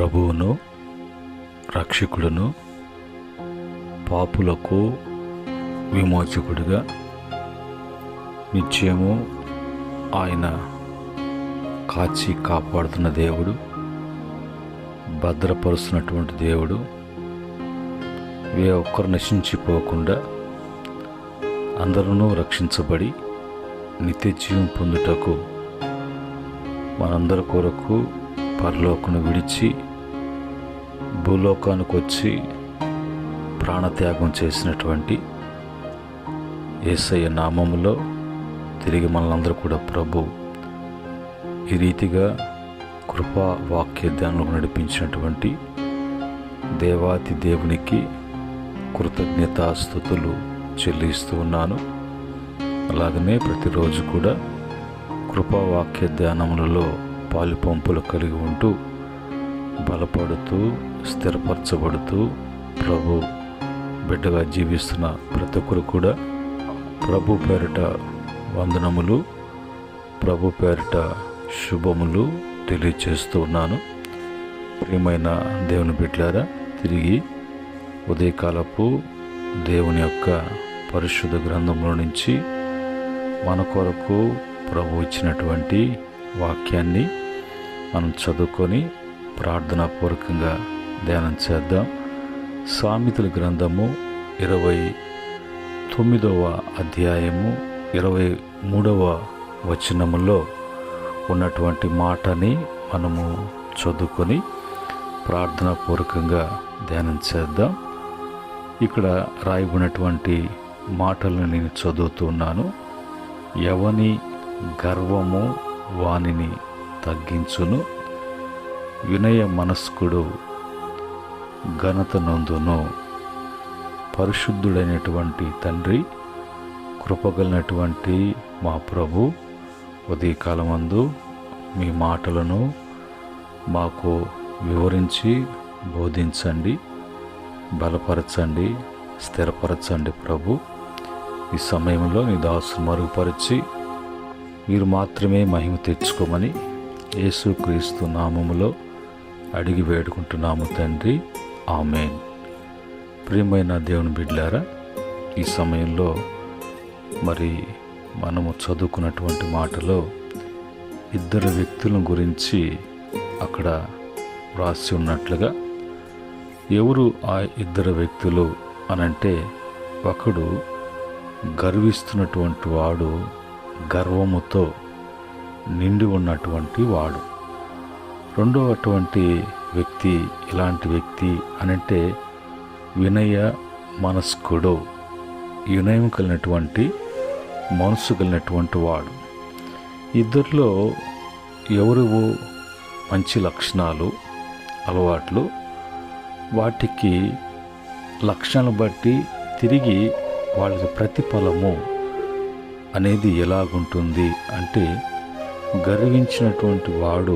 ప్రభువును రక్షకుడును పాపులకు విమోచకుడిగా నిత్యము ఆయన కాచి కాపాడుతున్న దేవుడు, భద్రపరుస్తున్నటువంటి దేవుడు, ఏ ఒక్కరు నశించిపోకుండా అందరూ రక్షించబడి నిత్య జీవం పొందుటకు మనందరి కొరకు పరలోకను విడిచి భూలోకానికి వచ్చి ప్రాణత్యాగం చేసినటువంటి యేసయ్య నామములో తిరిగి మనలందరూ కూడా ప్రభు ఈ రీతిగా కృపా వాక్య ధ్యానంలో నడిపించినటువంటి దేవాతి దేవునికి కృతజ్ఞతాస్తుతులు చెల్లిస్తూ ఉన్నాను. అలాగనే ప్రతిరోజు కూడా కృపా వాక్య ధ్యానములలో పాలుపంపులు కలిగి ఉంటూ బలపడుతూ స్థిరపరచబడుతూ ప్రభు బిడ్డగా జీవిస్తున్న ప్రతి ఒక్కరు కూడా ప్రభు పేరిట వందనములు, ప్రభు పేరిట శుభములు తెలియచేస్తూ ఉన్నాను. ప్రియమైన దేవుని బిడ్డలారా, తిరిగి ఉదయకాలపు దేవుని యొక్క పరిశుద్ధ గ్రంథంలో నుంచి మన కొరకు ప్రభు ఇచ్చినటువంటి వాక్యాన్ని మనం చదువుకొని ప్రార్థనాపూర్వకంగా ధ్యానం చేద్దాం. సామెతల గ్రంథము 29వ అధ్యాయము 23వ వచనములో ఉన్నటువంటి మాటని మనము చదువుకొని ప్రార్థనాపూర్వకంగా ధ్యానం చేద్దాం. ఇక్కడ రాయబడినటువంటి మాటలను నేను చదువుతూ ఉన్నాను. ఎవని గర్వము వానిని తగ్గించును, వినయ మనస్కుడు ఘనత నొందును. పరిశుద్ధుడైనటువంటి తండ్రి, కృపగలిగినటువంటి మా ప్రభు, ఉదయకాలమందు మీ మాటలను మాకు వివరించి బోధించండి, బలపరచండి, స్థిరపరచండి ప్రభు. ఈ సమయంలో నీ దాసును మరుగుపరిచి మీరు మాత్రమే మహిమ తెచ్చుకోమని యేసుక్రీస్తు నామములో అడిగి వేడుకుంటున్నాము తండ్రి, ఆమేన్. ప్రియమైన దేవుని బిడ్డలారా, ఈ సమయంలో మరి మనము చదువుకున్నటువంటి మాటలో ఇద్దరు వ్యక్తుల గురించి అక్కడ వ్రాసి ఉన్నట్లుగా, ఎవరు ఆ ఇద్దరు వ్యక్తులు అనంటే, ఒకడు గర్విస్తున్నటువంటి వాడు, గర్వముతో నిండి ఉన్నటువంటి వాడు. రెండవటువంటి వ్యక్తి ఎలాంటి వ్యక్తి అనంటే, వినయ మనస్కుడు, వినయం కలిగినటువంటి మనసు కలిగినటువంటి వాడు. ఇద్దరిలో ఎవరు మంచి లక్షణాలు, అలవాట్లు, వాటికి లక్షణాలను బట్టి తిరిగి వాళ్ళకి ప్రతిఫలము అనేది ఎలాగుంటుంది అంటే, గర్వించినటువంటి వాడు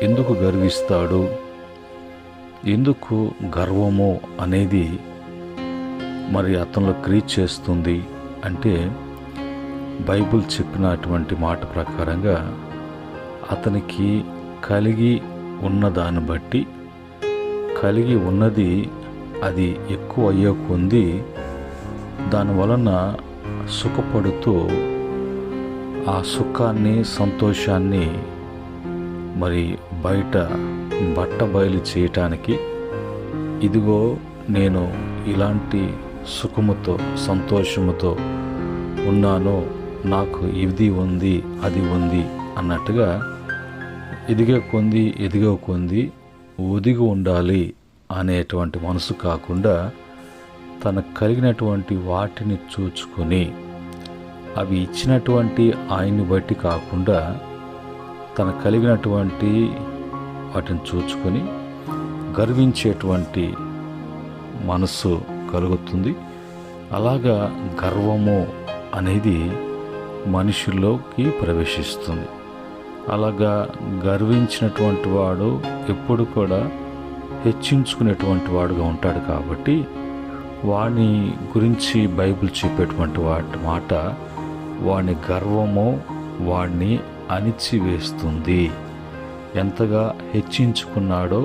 ఎందుకు గర్విస్తాడు, ఎందుకు గర్వము అనేది మరి అతనిలో క్రియేట్ చేస్తుంది అంటే, బైబిల్ చెప్పినటువంటి మాట ప్రకారంగా అతనికి కలిగి ఉన్నదాన్ని బట్టి, కలిగి ఉన్నది అది ఎక్కువ అయ్యే కొంది దానివలన సుఖపడుతూ ఆ సుఖాన్ని, సంతోషాన్ని మరి బయట బట్టబయలు చేయటానికి, ఇదిగో నేను ఇలాంటి సుఖముతో సంతోషముతో ఉన్నాను, నాకు ఇది ఉంది అది ఉంది అన్నట్టుగా ఎదిగే కొంది ఒదిగి ఉండాలి అనేటువంటి మనసు కాకుండా, తనకు కలిగినటువంటి వాటిని చూచుకొని, అవి ఇచ్చినటువంటి ఆయన్ని బట్టి కాకుండా తనకు కలిగినటువంటి వాటిని చూచుకొని గర్వించేటువంటి మనసు కలుగుతుంది. అలాగా గర్వము అనేది మనుషుల్లోకి ప్రవేశిస్తుంది. అలాగా గర్వించినటువంటి వాడు ఎప్పుడు కూడా హెచ్చించుకునేటువంటి వాడుగా ఉంటాడు. కాబట్టి వాని గురించి బైబిల్ చెప్పేటువంటి మాట, వాని గర్వము వాడిని అణిచివేస్తుంది. ఎంతగా హెచ్చించుకున్నాడో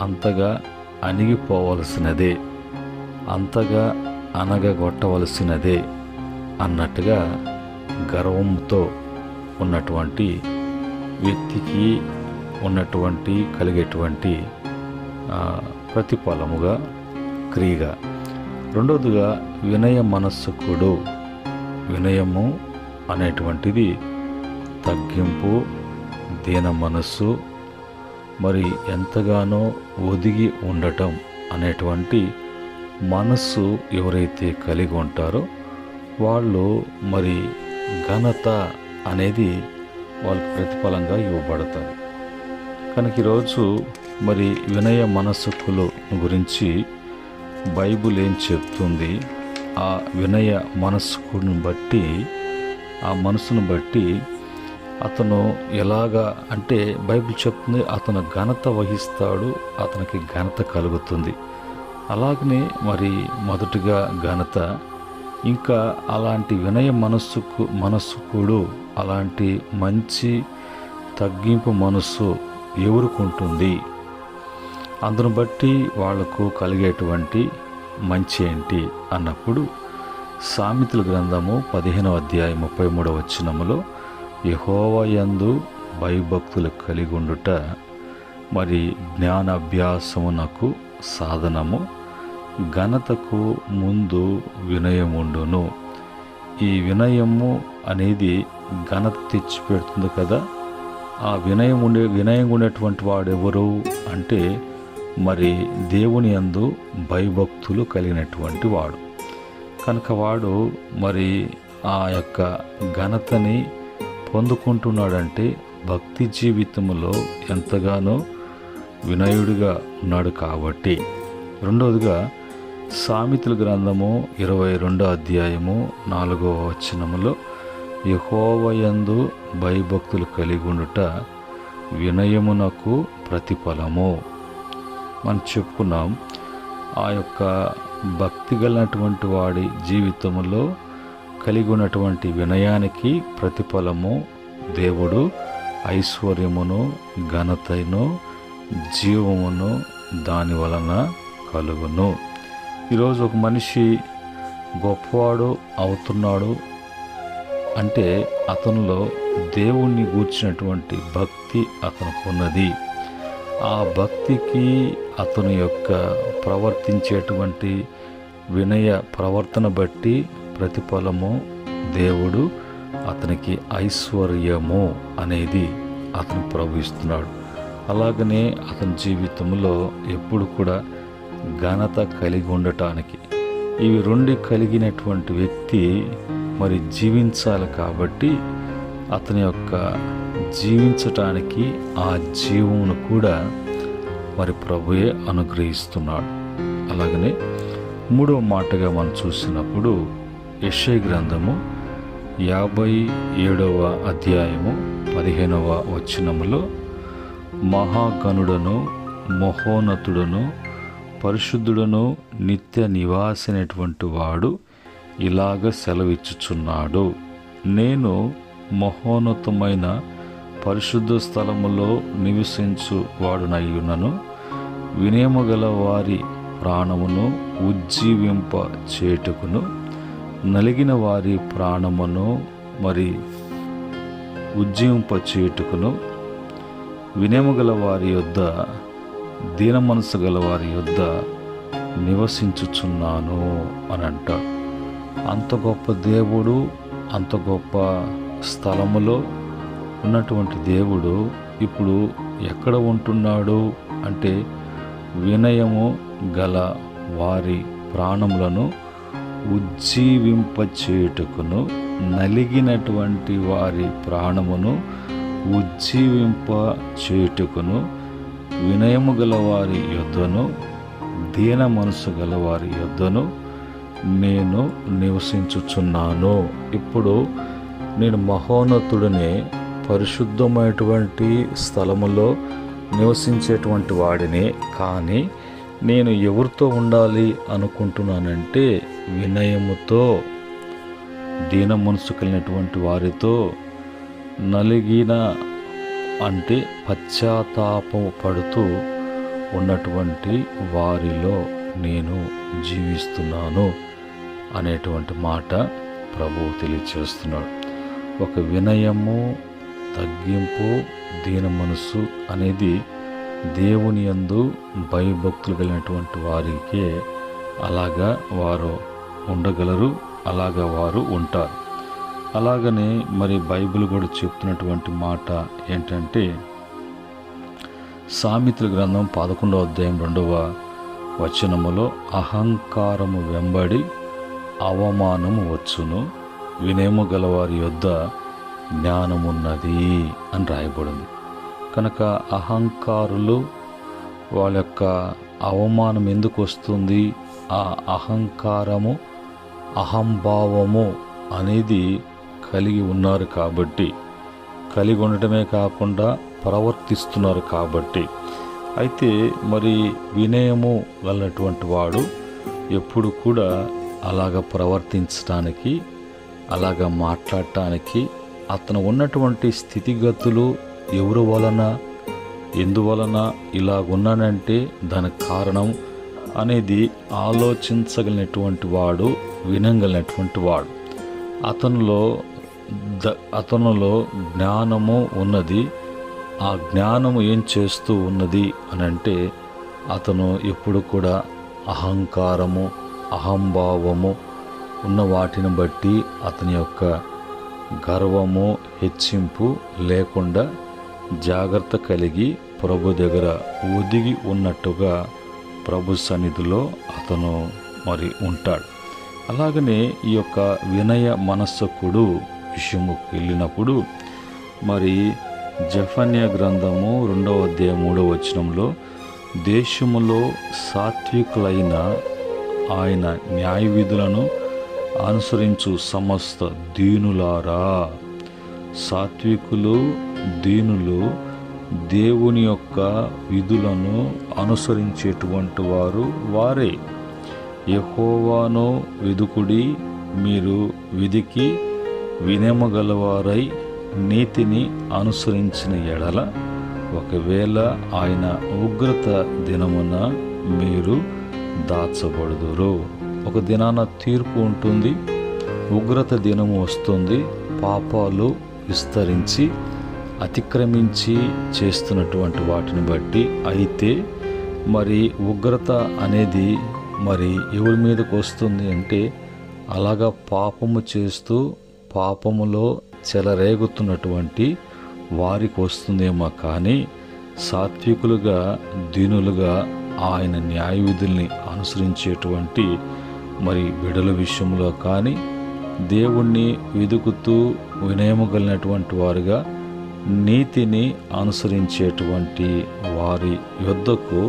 అంతగా అణిగిపోవలసినదే, అంతగా అనగగొట్టవలసినదే అన్నట్టుగా గర్వంతో ఉన్నటువంటి వ్యక్తికి ఉన్నటువంటి కలిగేటువంటి ప్రతిఫలముగా క్రియగా. రెండవదిగా వినయ మనస్సుకుడు. వినయము అనేటువంటిది తగ్గింపు, దీన మనస్సు, మరి ఎంతగానో ఒదిగి ఉండటం అనేటువంటి మనస్సు ఎవరైతే కలిగి ఉంటారో వాళ్ళు మరి ఘనత అనేది వాళ్ళకి ప్రతిఫలంగా ఇవ్వబడతారు. కనుక ఈరోజు మరి వినయ మనస్సుకుల గురించి బైబిల్ ఏం చెప్తుంది? ఆ వినయ మనస్సుకుని బట్టి, ఆ మనసును బట్టి అతను ఎలాగా అంటే బైబిల్ చెప్తుంది అతను ఘనత వహిస్తాడు, అతనికి ఘనత కలుగుతుంది. అలాగనే మొదటిగా ఘనత, ఇంకా అలాంటి వినయ మనస్సుకుడు, అలాంటి మంచి తగ్గింపు మనస్సు ఎవరికి ఉంటుంది? అందును బట్టి వాళ్లకు కలిగేటువంటి మంచి ఏంటి అన్నప్పుడు సామెతల గ్రంథము 15వ అధ్యాయం 33వ వచనములో యెహోవా యందు భయభక్తులు కలిగి ఉండుట మరి జ్ఞానాభ్యాసమునకు సాధనము, ఘనతకు ముందు వినయముండును. ఈ వినయము అనేది ఘనత తెచ్చిపెడుతుంది కదా. ఆ వినయం ఉండేటువంటి వాడెవరు అంటే మరి దేవుని యందు భయభక్తులు కలిగినటువంటి వాడు. కనుక వాడు మరి ఆ యొక్క ఘనతని పొందుకుంటున్నాడంటే భక్తి జీవితంలో ఎంతగానో వినయుడిగా ఉన్నాడు కాబట్టి. రెండవదిగా సామెతల గ్రంథము 22వ అధ్యాయము 4వ వచనములో యెహోవా యందు భయభక్తులు కలిగి ఉండుట వినయమునకు ప్రతిఫలము. మనం చెప్పుకున్నాం, ఆ యొక్క భక్తి కలిగినటువంటి వాడి జీవితంలో కలిగి ఉన్నటువంటి వినయానికి ప్రతిఫలము దేవుడు ఐశ్వర్యమును, ఘనతను, జీవమును దాని వలన కలుగును. ఈరోజు ఒక మనిషి గొప్పవాడు అవుతున్నాడు అంటే అతనిలో దేవుణ్ణి గూర్చినటువంటి భక్తి అతనికి ఉన్నది. ఆ భక్తికి అతని యొక్క ప్రవర్తించేటువంటి వినయ ప్రవర్తన బట్టి ప్రతిఫలము దేవుడు అతనికి ఐశ్వర్యము అనేది అతను ప్రవహిస్తున్నాడు. అలాగనే అతని జీవితంలో ఎప్పుడు కూడా ఘనత కలిగి ఉండటానికి ఇవి రెండు కలిగినటువంటి వ్యక్తి మరి జీవించాలి కాబట్టి అతని యొక్క జీవించటానికి ఆ జీవమును కూడా మరి ప్రభువే అనుగ్రహిస్తున్నాడు. అలాగనే మూడవ మాటగా మనం చూసినప్పుడు యెషయా గ్రంథము 57వ అధ్యాయము 15వ వచనములో మహాగణుడను, మహోన్నతుడను, పరిశుద్ధుడను, నిత్య నివాసినటువంటి వాడు ఇలాగ సెలవిచ్చుచున్నాడు. నేను మహోన్నతమైన పరిశుద్ధ స్థలములో నివసించు వాడునయ్యున్నను, వినయము గల వారి ప్రాణమును ఉజ్జీవింప చేటుకును, నలిగిన వారి ప్రాణమును మరి ఉజ్జీవింప చేటుకును, వినయము గల వారి యొద్ద, దీన మనసు గల వారి యొద్ద నివసించుచున్నాను అని అంటాడు. అంత గొప్ప దేవుడు, అంత గొప్ప స్థలములో ఉన్నటువంటి దేవుడు ఇప్పుడు ఎక్కడ ఉంటున్నాడు అంటే వినయము గల వారి ప్రాణములను ఉజ్జీవింపచేయుటకును, నలిగినటువంటి వారి ప్రాణమును ఉజ్జీవింపచేయుటకును, వినయము గల వారి యొద్దను, దీన మనసు గల వారి యొద్దను నేను నివసించుచున్నాను. ఇప్పుడు నేను మహోన్నతుడినే, పరిశుద్ధమైనటువంటి స్థలములో నివసించేటువంటి వాడిని. కానీ నేను ఎవరితో ఉండాలి అనుకుంటున్నానంటే వినయముతో, దీన మనసు కలిగినటువంటి వారితో, నలిగిన అంటే పశ్చాత్తాపం పడుతూ ఉన్నటువంటి వారిలో నేను జీవిస్తున్నాను అనేటువంటి మాట ప్రభువు తెలియచేస్తున్నాడు. ఒక వినయము, తగ్గింపు, దీన మనసు అనేది దేవుని యందు భయభక్తులు కలిగినటువంటి వారికే అలాగా వారు ఉండగలరు, అలాగా వారు ఉంటారు. అలాగనే మరి బైబిల్ కూడా చెప్తున్నటువంటి మాట ఏంటంటే, సామెతల గ్రంథం 11వ అధ్యాయం 2వ వచనములో, అహంకారము వెంబడి అవమానము వచ్చును, వినయము గలవారి యొద్ద జ్ఞానమున్నది అని రాయబడింది. కనుక అహంకారులు వాళ్ళ యొక్క అవమానం ఎందుకు వస్తుంది? ఆ అహంకారము, అహంభావము అనేది కలిగి ఉన్నారు కాబట్టి, కలిగి ఉండటమే కాకుండా ప్రవర్తిస్తున్నారు కాబట్టి. అయితే మరి వినయము గలటువంటి వాడు ఎప్పుడు కూడా అలాగ ప్రవర్తించడానికి, అలాగ మాట్లాడటానికి, అతను ఉన్నటువంటి స్థితిగతులు ఎవరి వలన, ఎందువలన ఇలాగున్నానంటే దానికి కారణం అనేది ఆలోచించగలిగినటువంటి వాడు, వినగలిగినటువంటి వాడు. అతనిలో జ్ఞానము ఉన్నది. ఆ జ్ఞానము ఏం చేస్తూ ఉన్నది అని అంటే, అతను ఎప్పుడు కూడా అహంకారము, అహంభావము ఉన్న వాటిని బట్టి అతని యొక్క గర్వము, హెచ్చింపు లేకుండా జాగ్రత్త కలిగి ప్రభు దగ్గర ఒదిగి ఉన్నట్టుగా ప్రభు సన్నిధిలో అతను మరి ఉంటాడు. అలాగనే ఈ యొక్క వినయ మనస్సకుడు విషయముకు వెళ్ళినప్పుడు మరి జెఫన్యా గ్రంథము 2వ అధ్యాయం 3వ వచనంలో, దేశములో సాత్వికులైన ఆయన న్యాయ విధులను అనుసరించు సమస్త దీనులారా. సాత్వికులు, దీనులు దేవుని యొక్క విధులను అనుసరించేటువంటి వారు వారే. యెహోవాను వెదుకుడి, మీరు వెదికి వినయమగలవారై నీతిని అనుసరించిన ఎడల, ఒకవేళ ఆయన ఉగ్రత దినమున మీరు దాచబడుదురు. ఒక దినాన తీర్పు ఉంటుంది, ఉగ్రత దినము వస్తుంది. పాపాలు విస్తరించి అతిక్రమించి చేస్తున్నటువంటి వాటిని బట్టి. అయితే మరి ఉగ్రత అనేది మరి ఎవరి మీదకు వస్తుంది అంటే, అలాగా పాపము చేస్తూ పాపములో చెలరేగుతున్నటువంటి వారికి వస్తుందేమో కానీ, సాత్వికులుగా, దీనులుగా ఆయన న్యాయ విధుల్ని అనుసరించేటువంటి మరి బిడల విషయంలో కానీ, దేవుణ్ణి వెదుకుతూ వినయము కలిగినటువంటి వారుగా నీతిని అనుసరించేటువంటి వారి యొద్దకు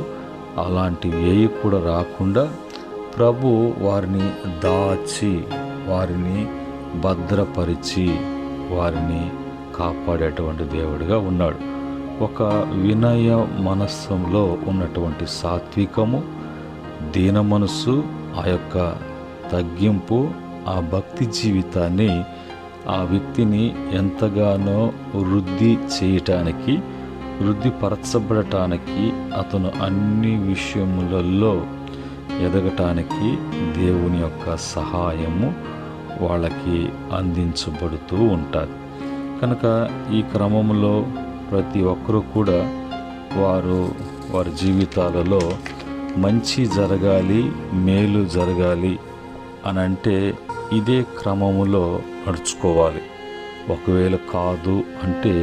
అలాంటివి ఏవి కూడా రాకుండా ప్రభు వారిని దాచి, వారిని భద్రపరిచి, వారిని కాపాడేటువంటి దేవుడిగా ఉన్నాడు. ఒక వినయ మనస్సులో ఉన్నటువంటి సాత్వికము, దీన మనస్సు, ఆ యొక్క తగ్గింపు, ఆ భక్తి జీవితాన్ని ఆ వ్యక్తిని ఎంతగానో వృద్ధి చేయటానికి, వృద్ధిపరచబడటానికి, అతను అన్ని విషయములలో ఎదగటానికి దేవుని యొక్క సహాయము వాళ్ళకి అందించబడుతూ ఉంటుంది. కనుక ఈ క్రమంలో ప్రతి ఒక్కరూ కూడా వారి జీవితాలలో మంచి జరగాలి, మేలు జరగాలి అని అంటే ఇదే క్రమములో నడుచుకోవాలి. ఒకవేళ కాదు అంటే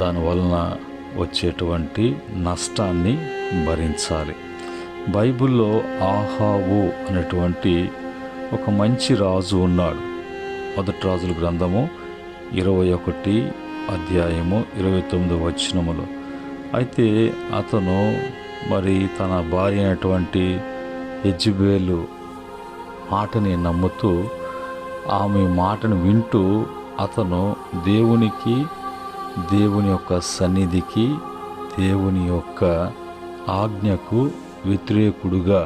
దానివలన వచ్చేటువంటి నష్టాన్ని భరించాలి. బైబిల్లో ఆహావు అనేటువంటి ఒక మంచి రాజు ఉన్నాడు. మొదటి రాజుల గ్రంథము 21 అధ్యాయము 29 వచనములో. అయితే అతను మరి తన భార్య అయినటువంటి యెజబెలు మాటని నమ్ముతూ, ఆమె మాటను వింటూ అతను దేవునికి, దేవుని యొక్క సన్నిధికి, దేవుని యొక్క ఆజ్ఞకు వ్యతిరేకుడుగా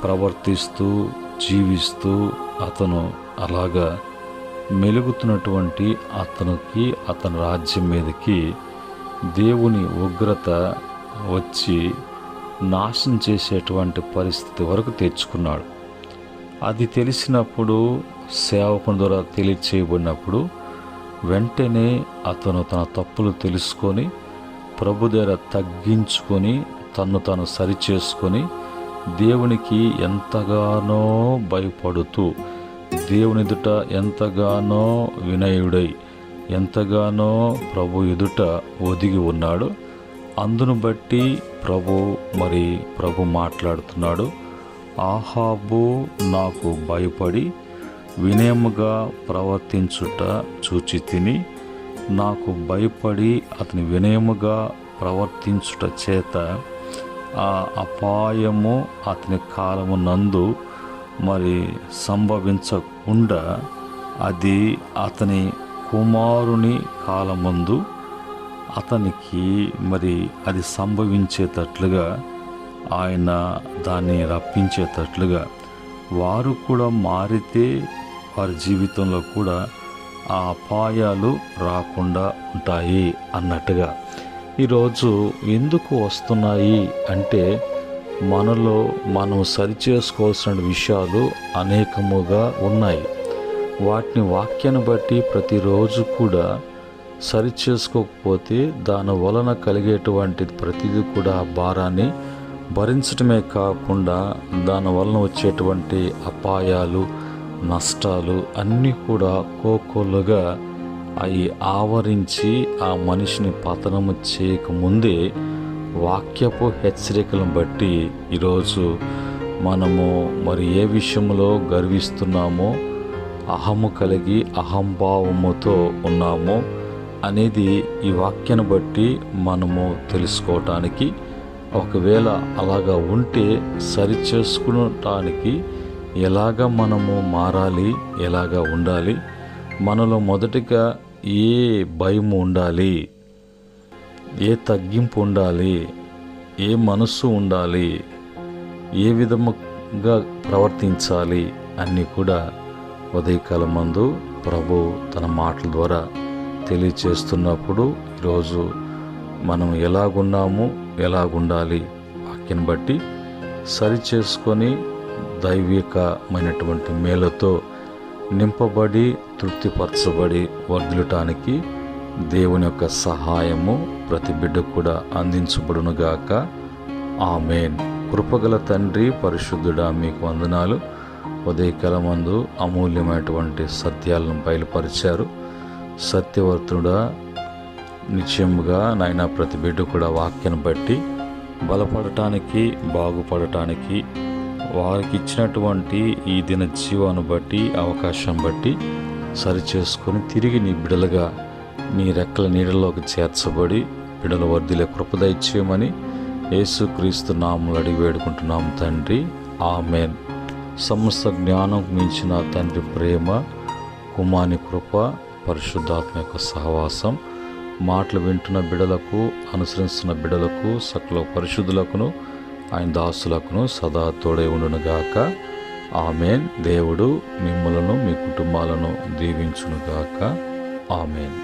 ప్రవర్తిస్తూ జీవిస్తూ అతను అలాగా మెలుగుతున్నటువంటి అతనికి, అతని రాజ్యం మీదకి దేవుని ఉగ్రత వచ్చి నాశనం చేసేటువంటి పరిస్థితి వరకు తెచ్చుకున్నాడు. అది తెలిసినప్పుడు, సేవకుని ద్వారా తెలియచేయబడినప్పుడు వెంటనే అతను తన తప్పులు తెలుసుకొని ప్రభు దగ్గర తగ్గించుకొని తను సరిచేసుకొని దేవునికి ఎంతగానో భయపడుతూ, దేవుని ఎదుట ఎంతగానో వినయుడై, ఎంతగానో ప్రభు ఎదుట ఒదిగి ఉన్నాడు. అందును బట్టి ప్రభు మాట్లాడుతున్నాడు. ఆహాబు నాకు భయపడి వినయముగా ప్రవర్తించుట చూచి తిని, నాకు భయపడి అతని వినయముగా ప్రవర్తించుట చేత ఆ అపాయము అతని కాలము నందు సంభవించకుండా అది అతని కుమారుని కాలమందు అతనికి అది సంభవించేటట్లుగా ఆయన దాన్ని రప్పించేటట్లుగా వారు కూడా మారితే వారి జీవితంలో కూడా ఆ అపాయాలు రాకుండా ఉంటాయి అన్నట్టుగా ఈరోజు ఎందుకు వస్తున్నాయి అంటే, మనలో మనం సరిచేసుకోవాల్సిన విషయాలు అనేకముగా ఉన్నాయి. వాటిని వాక్యాన్ని బట్టి ప్రతిరోజు కూడా సరిచేసుకోకపోతే దాని వలన కలిగేటువంటి ప్రతిదీ కూడా భారాన్ని భరించటమే కాకుండా దాని వలన వచ్చేటువంటి అపాయాలు, నష్టాలు అన్నీ కూడా కోకొల్లుగా అవి ఆవరించి ఆ మనిషిని పతనము చేయకముందే వాక్యపు హెచ్చరికలను బట్టి ఈరోజు మనము ఏ విషయంలో గర్విస్తున్నామో, అహము కలిగి అహంభావముతో ఉన్నామో అనేది ఈ వాక్యాన్ని బట్టి మనము తెలుసుకోవటానికి, ఒకవేళ అలాగా ఉంటే సరిచేసుకోవటానికి ఎలాగ మనము మారాలి, ఎలాగ ఉండాలి, మనలో మొదటిగా ఏ భయము ఉండాలి, ఏ తగ్గింపు ఉండాలి, ఏ మనస్సు ఉండాలి, ఏ విధముగా ప్రవర్తించాలి అన్నీ కూడా ఉదయకాలం మందు ప్రభు తన మాటల ద్వారా తెలియచేస్తున్నప్పుడు ఈరోజు మనం ఎలాగున్నాము, ఎలాగుండాలి వాక్యాన్ని బట్టి సరిచేసుకొని దైవికమైనటువంటి మేలుతో నింపబడి తృప్తిపరచబడి వర్ధిల్లటానికి దేవుని యొక్క సహాయము ప్రతి బిడ్డకు కూడా అందించబడునుగాక. ఆమేన్. కృపగల తండ్రి, పరిశుద్ధుడా, మీకు వందనాలు. ఉదయకాలమందు అమూల్యమైనటువంటి సత్యాలను బయలుపరిచారు. సత్యవర్తుడా, నిశ్చయముగా నాయన ప్రతి బిడ్డ కూడా వాక్యాన్ని బట్టి బలపడటానికి, బాగుపడటానికి, వారికి ఇచ్చినటువంటి ఈ దిన జీవాన్ని బట్టి, అవకాశం బట్టి సరిచేసుకొని తిరిగి నీ బిడలుగా నీ రెక్కల నీడలోకి చేర్చబడి బిడల వర్ధిల్లే కృప దయచేయమని యేసుక్రీస్తు నామములో అడిగి వేడుకుంటున్నాము తండ్రి. ఆమేన్. సమస్త జ్ఞానం మించిన తండ్రి ప్రేమ, కుమారుని కృప, పరిశుద్ధాత్మ యొక్క సహవాసం మాటలు వింటున్న బిడలకు, అనుసరిస్తున్న బిడలకు, సకల పరిశుద్ధులకును ఆయన దాసులకును సదా తోడై ఉండునుగాక. ఆమేన్. దేవుడు మిమ్మలను, మీ కుటుంబాలను దీవించునుగాక. ఆమేన్.